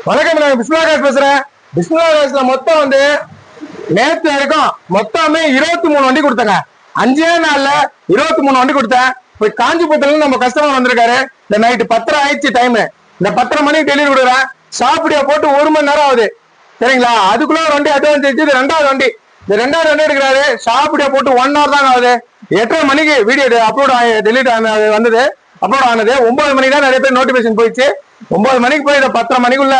வணக்கம், நான் பிஸ்மில்லா காஸ் பேசுறேன். பிஸ்மில்லா காஸ்ல மொத்தம் வந்து நேற்று வரைக்கும் மொத்தமே 23 வண்டி கொடுத்தேங்க. 5 நாள்ல 23 வண்டி கொடுத்தேன். போய் காஞ்சிபுரத்துல நம்ம கஸ்டமர் வந்திருக்காரு. இந்த நைட்டு 10:30 ஆயிடுச்சு டைம். இந்த 10:30 மணிக்கு டெலிவரி கொடுக்குறேன். சாப்பிடியா போட்டு 1 மணி நேரம் ஆகுது சரிங்களா. அதுக்குள்ள ஒரு வண்டி அட்வான்ஸ் ஆயிடுச்சு. இது 2வது வண்டி. இந்த 2வது வண்டி எடுக்கிறாரு. சாப்பிடியா போட்டு 1 hour தான் ஆகுது. 8:30 மணிக்கு வீடியோ அப்லோட் டெலிட் வந்தது. அப்லோட் ஆனது 9 மணிக்கு தான் நிறைய பேர் நோட்டிபிகேஷன் போயிடுச்சு. 9 மணிக்கு போய் 10:30 மணிக்குள்ள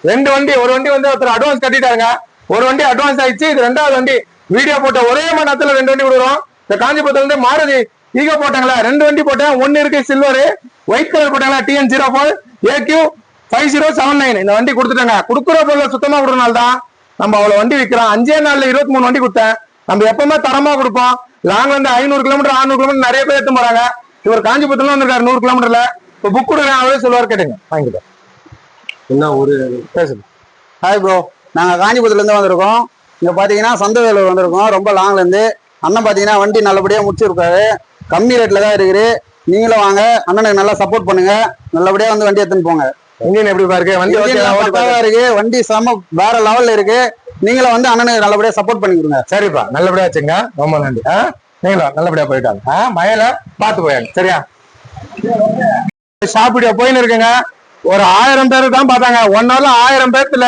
2 வண்டி, ஒரு வண்டி வந்து ஒருத்தர் அட்வான்ஸ் கட்டிட்டாங்க. ஒரு வண்டி அட்வான்ஸ் ஆயிடுச்சு. இது 2வது வண்டி. வீடியோ போட்ட ஒரே மணி நேரத்துல 2 வண்டி கொடுக்குறோம். இந்த காஞ்சிபுரத்துல இருந்து மாருதி ஈகோ போட்டாங்களா, 2 வண்டி போட்டேன். 1 இருக்கு சில்வர், ஒயிட் கலர் போட்டாங்களா, TN04 AQ 5079. இந்த வண்டி கொடுத்துட்டாங்க. கொடுக்குற பொருள் சுத்தமா கொடுறனால தான் நம்ம அவ்வளவு வண்டி விற்கிறோம். 5 நாள்ல 23 வண்டி கொடுத்தேன். நம்ம எப்பவுமே தரமா கொடுப்போம். லாங் வந்து 500 கிலோமீட்டர் 600 கிலோமீட்டர் நிறைய பேர் எடுத்து போறாங்க. இவர் காஞ்சிபுரத்துல வந்திருக்காரு 100 கிலோமீட்டர்ல. இப்போ புக் கொடுக்குறேன், அவரே சொல்லுவார், கேட்டுங்க, வாங்கிட்டேன். என்ன ஒரு பேசுது. ஹாய் ப்ரோ, நாங்கள் காஞ்சிபுரத்துல இருந்து வந்திருக்கோம். இங்க பாத்தீங்கன்னா சந்தவேலூர் வந்திருக்கோம், ரொம்ப லாங்ல இருந்து. அண்ணன் பாத்தீங்கன்னா வண்டி நல்லபடியா முடிச்சிருக்காரு. கம்மி ரேட்ல தான் இருக்குது. நீங்களும் வாங்க, அண்ணனுக்கு நல்லா சப்போர்ட் பண்ணுங்க. நல்லபடியா வந்து வண்டி எடுத்துன்னு போங்க. இன்ஜின் எப்படி பாருக்கு? வண்டி இருக்கு, வண்டி செம வேற லெவல்ல இருக்கு. நீங்களும் வந்து அண்ணனுக்கு நல்லபடியா சப்போர்ட் பண்ணி கொடுங்க. சரிப்பா, நல்லபடியா வச்சுங்க. ரொம்ப நன்றி. நீங்களும் நல்லபடியா போயிட்டாங்க. மழையில பார்த்து போயாங்க. சரியா? சாப்பிட போயின்னு இருக்குங்க. ஒரு 1000 பேர் தான் பார்த்தாங்க. 1 hourல 1000 பேர்த்துல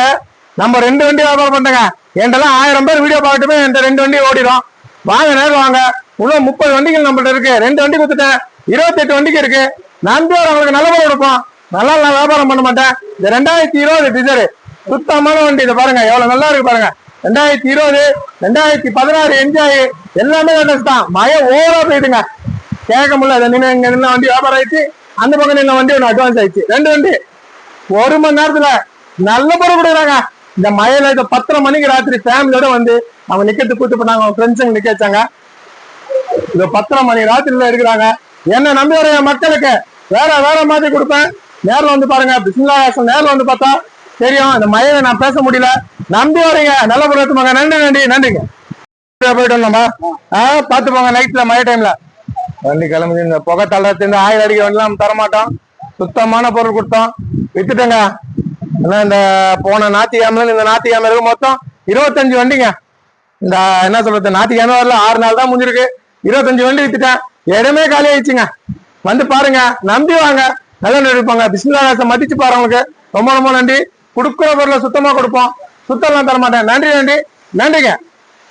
நம்ம 2 வண்டி வியாபாரம் பண்றோங்க. என்கிட்ட 1000 பேர் வீடியோ பார்க்கட்டுமே, என்கிட்ட 2 வண்டி ஓடிடும். வாங்க, நேரம் வாங்க. உள்ள 30 வண்டிகள் நம்மள்ட்ட இருக்கு. 2 வண்டி கொடுத்துட்டேன். 28 வண்டிக்கு இருக்கு. நம்பி அவங்களுக்கு நல்ல முறை கொடுப்போம். நல்லா நான் வியாபாரம் பண்ண மாட்டேன். இந்த 2020 டிசைர் சுத்தமான வண்டி. இதை பாருங்க எவ்வளவு நல்லா இருக்கு பாருங்க. 2020 2016 என்ஜாய் எல்லாமே தான். மழை ஓவரா போயிடுங்க, கேட்க முடியல. நின்று இங்க நின்ன வண்டி வியாபாரம் ஆயிடுச்சு. அந்த பக்கம் நின்ன வண்டி ஒன்று அட்வான்ஸ் ஆயிடுச்சு. 2 வண்டி 1 மணி நேரத்துல நல்ல பொருள் கொடுக்குறாங்க. இந்த மழையில இந்த 10:30 மணிக்கு ராத்திரி ஃபேமிலியோட வந்து அவங்க நிக்கிறது கூட்டு பண்ணாங்க. அவங்க ஃப்ரெண்ட்ஸுங்க நிக்க வச்சாங்க. இந்த 10:30 மணி ராத்திரில இருக்கிறாங்க. என்ன நம்பி வர மக்களுக்கு வேற வேற மாதிரி கொடுப்பேன். நேரில் வந்து பாருங்க. பிஸ்மில்லா காஸ் நேரில் வந்து பார்த்தா தெரியும். இந்த மழையில நான் பேச முடியல. நம்பி வரீங்க, நல்ல பொருள் எடுத்துப்பாங்க. நன்றிங்க. போயிட்டு நம்ம பார்த்து போங்க. நைட்ல மழை டைம்ல வண்டி கிளம்பி இந்த புகை தள்ளத்து இந்த 1000 அடிக்க வண்டிலாம் தரமாட்டோம். சுத்தமான பொருள் கொடுத்தோம், வித்துட்டேங்க. ஏன்னா இந்த போன ஞாயிற்றுக்கிழமை இந்த ஞாயிற்றுக்கிழமை இருக்கு மொத்தம் 25 வண்டிங்க. இந்த என்ன சொல்றது, ஞாயிற்றுக்கிழமை வரல 6 நாள் தான் முடிஞ்சிருக்கு. 25 வண்டி வித்துட்டேன். இடமே காலி ஆயிடுச்சுங்க. வந்து பாருங்க, நம்பி வாங்க, நல்லா நடிப்பாங்க. பிஸ்மில்லா காஸை மதிச்சு பாருங்களுக்கு ரொம்ப ரொம்ப நன்றி. கொடுக்குற பொருளை சுத்தமா கொடுப்போம், சுத்தம்லாம் தர மாட்டேன். நன்றிங்க.